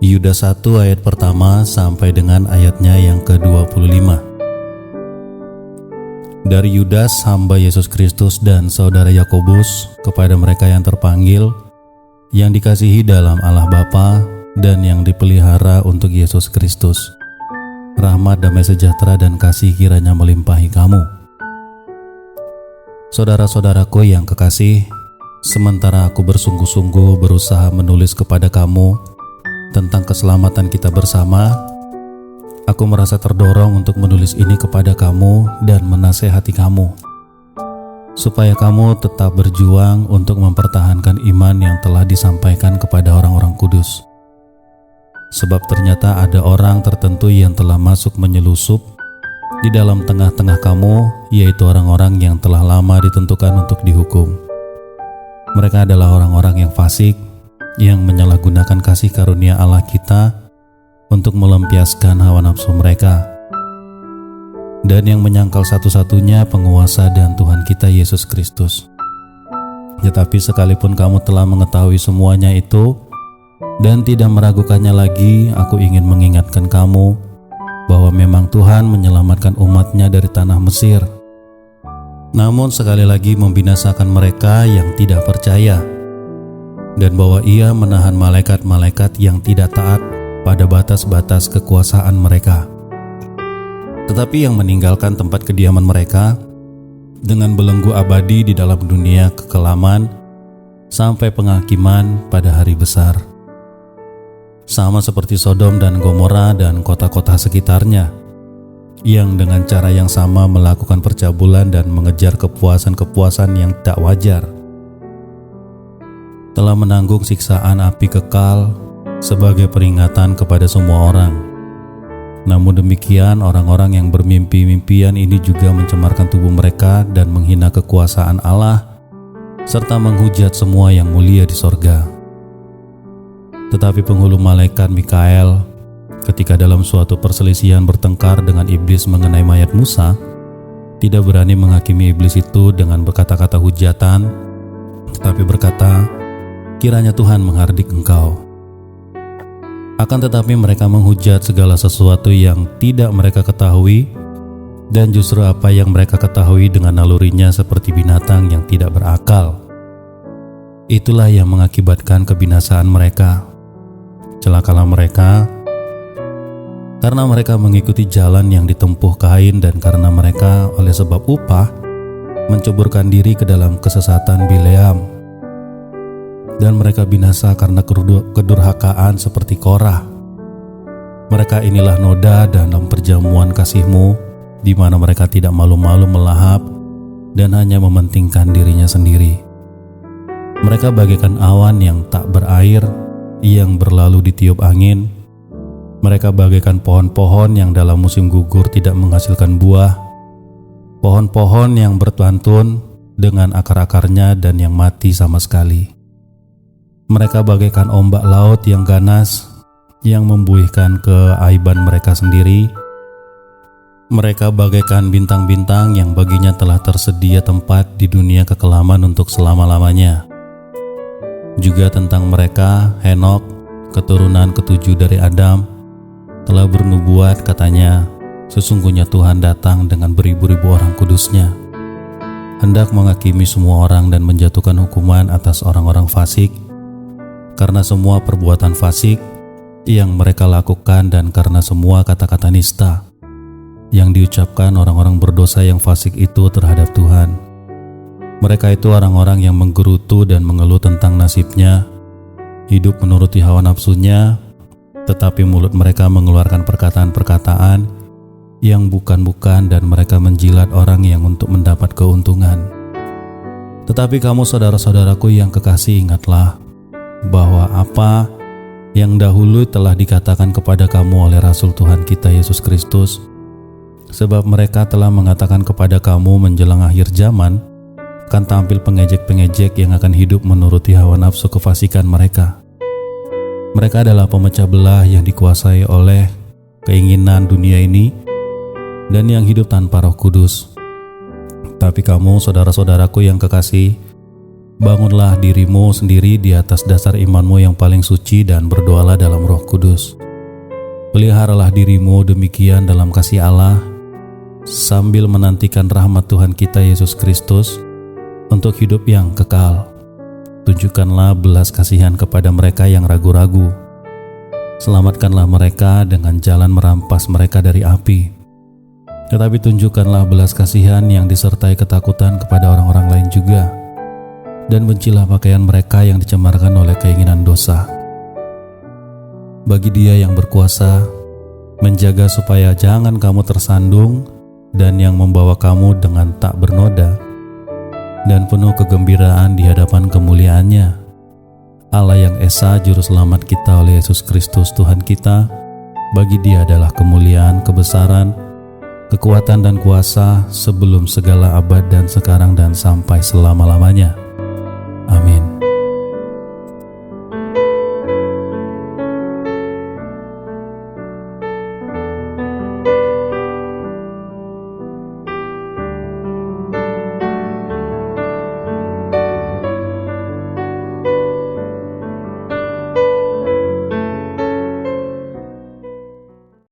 Yudas 1 ayat pertama sampai dengan ayatnya yang ke-25. Dari Yudas, hamba Yesus Kristus dan saudara Yakobus, kepada mereka yang terpanggil, yang dikasihi dalam Allah Bapa dan yang dipelihara untuk Yesus Kristus. Rahmat, damai sejahtera dan kasih kiranya melimpahi kamu. Saudara-saudaraku yang kekasih, sementara aku bersungguh-sungguh berusaha menulis kepada kamu tentang keselamatan kita bersama, aku merasa terdorong untuk menulis ini kepada kamu dan menasehati kamu, supaya kamu tetap berjuang untuk mempertahankan iman yang telah disampaikan kepada orang-orang kudus. Sebab ternyata ada orang tertentu yang telah masuk menyelusup di dalam tengah-tengah kamu, yaitu orang-orang yang telah lama ditentukan untuk dihukum. Mereka adalah orang-orang yang fasik, yang menyalahgunakan kasih karunia Allah kita untuk melampiaskan hawa nafsu mereka, dan yang menyangkal satu-satunya penguasa dan Tuhan kita Yesus Kristus. Tetapi sekalipun kamu telah mengetahui semuanya itu dan tidak meragukannya lagi, aku ingin mengingatkan kamu bahwa memang Tuhan menyelamatkan umatnya dari tanah Mesir, namun sekali lagi membinasakan mereka yang tidak percaya, dan bahwa Ia menahan malaikat-malaikat yang tidak taat pada batas-batas kekuasaan mereka, tetapi yang meninggalkan tempat kediaman mereka dengan belenggu abadi di dalam dunia kekelaman sampai penghakiman pada hari besar. Sama seperti Sodom dan Gomora dan kota-kota sekitarnya, yang dengan cara yang sama melakukan percabulan dan mengejar kepuasan-kepuasan yang tak wajar, telah menanggung siksaan api kekal sebagai peringatan kepada semua orang. Namun demikian, orang-orang yang bermimpi-mimpian ini juga mencemarkan tubuh mereka dan menghina kekuasaan Allah, serta menghujat semua yang mulia di sorga. Tetapi penghulu malaikat Mikael, ketika dalam suatu perselisihan bertengkar dengan iblis mengenai mayat Musa, tidak berani menghakimi iblis itu dengan berkata-kata hujatan, tetapi berkata, "Kiranya Tuhan menghardik engkau." Akan tetapi mereka menghujat segala sesuatu yang tidak mereka ketahui, dan justru apa yang mereka ketahui dengan nalurinya seperti binatang yang tidak berakal. Itulah yang mengakibatkan kebinasaan mereka. Celakalah mereka, karena mereka mengikuti jalan yang ditempuh Kain, dan karena mereka oleh sebab upah menceburkan diri ke dalam kesesatan Bileam, dan mereka binasa karena kedurhakaan seperti Korah. Mereka inilah noda dalam perjamuan kasih-Mu, di mana mereka tidak malu-malu melahap dan hanya mementingkan dirinya sendiri. Mereka bagaikan awan yang tak berair, yang berlalu ditiup angin. Mereka bagaikan pohon-pohon yang dalam musim gugur tidak menghasilkan buah, pohon-pohon yang berpantun dengan akar-akarnya dan yang mati sama sekali. Mereka bagaikan ombak laut yang ganas, yang membuihkan keaiban mereka sendiri. Mereka bagaikan bintang-bintang yang baginya telah tersedia tempat di dunia kekelaman untuk selama-lamanya. Juga tentang mereka, Henok, keturunan ketujuh dari Adam, telah bernubuat, katanya, "Sesungguhnya Tuhan datang dengan beribu-ribu orang kudusnya, hendak menghakimi semua orang dan menjatuhkan hukuman atas orang-orang fasik, karena semua perbuatan fasik yang mereka lakukan dan karena semua kata-kata nista yang diucapkan orang-orang berdosa yang fasik itu terhadap Tuhan. Mereka itu orang-orang yang menggerutu dan mengeluh tentang nasibnya, hidup menuruti hawa nafsunya, tetapi mulut mereka mengeluarkan perkataan-perkataan yang bukan-bukan, dan mereka menjilat orang yang untuk mendapat keuntungan. Tetapi kamu saudara-saudaraku yang kekasih, ingatlah bahwa apa yang dahulu telah dikatakan kepada kamu oleh Rasul Tuhan kita Yesus Kristus, sebab mereka telah mengatakan kepada kamu menjelang akhir zaman akan tampil pengejek-pengejek yang akan hidup menuruti hawa nafsu kefasikan mereka. Mereka adalah pemecah belah yang dikuasai oleh keinginan dunia ini dan yang hidup tanpa Roh Kudus. Tapi kamu, saudara-saudaraku yang kekasih, Bangunlah dirimu sendiri di atas dasar imanmu yang paling suci dan berdoalah dalam Roh Kudus. Peliharalah dirimu demikian dalam kasih Allah, sambil menantikan rahmat Tuhan kita Yesus Kristus untuk hidup yang kekal. Tunjukkanlah belas kasihan kepada mereka yang ragu-ragu. Selamatkanlah mereka dengan jalan merampas mereka dari api. Tetapi tunjukkanlah belas kasihan yang disertai ketakutan kepada orang-orang lain juga. Dan bencilah pakaian mereka yang dicemarkan oleh keinginan dosa. Bagi Dia yang berkuasa, menjaga supaya jangan kamu tersandung, dan yang membawa kamu dengan tak bernoda, dan penuh kegembiraan di hadapan kemuliaan-Nya, Allah yang Esa Juru Selamat kita oleh Yesus Kristus Tuhan kita. Bagi Dia adalah kemuliaan, kebesaran, kekuatan dan kuasa sebelum segala abad dan sekarang dan sampai selama-lamanya.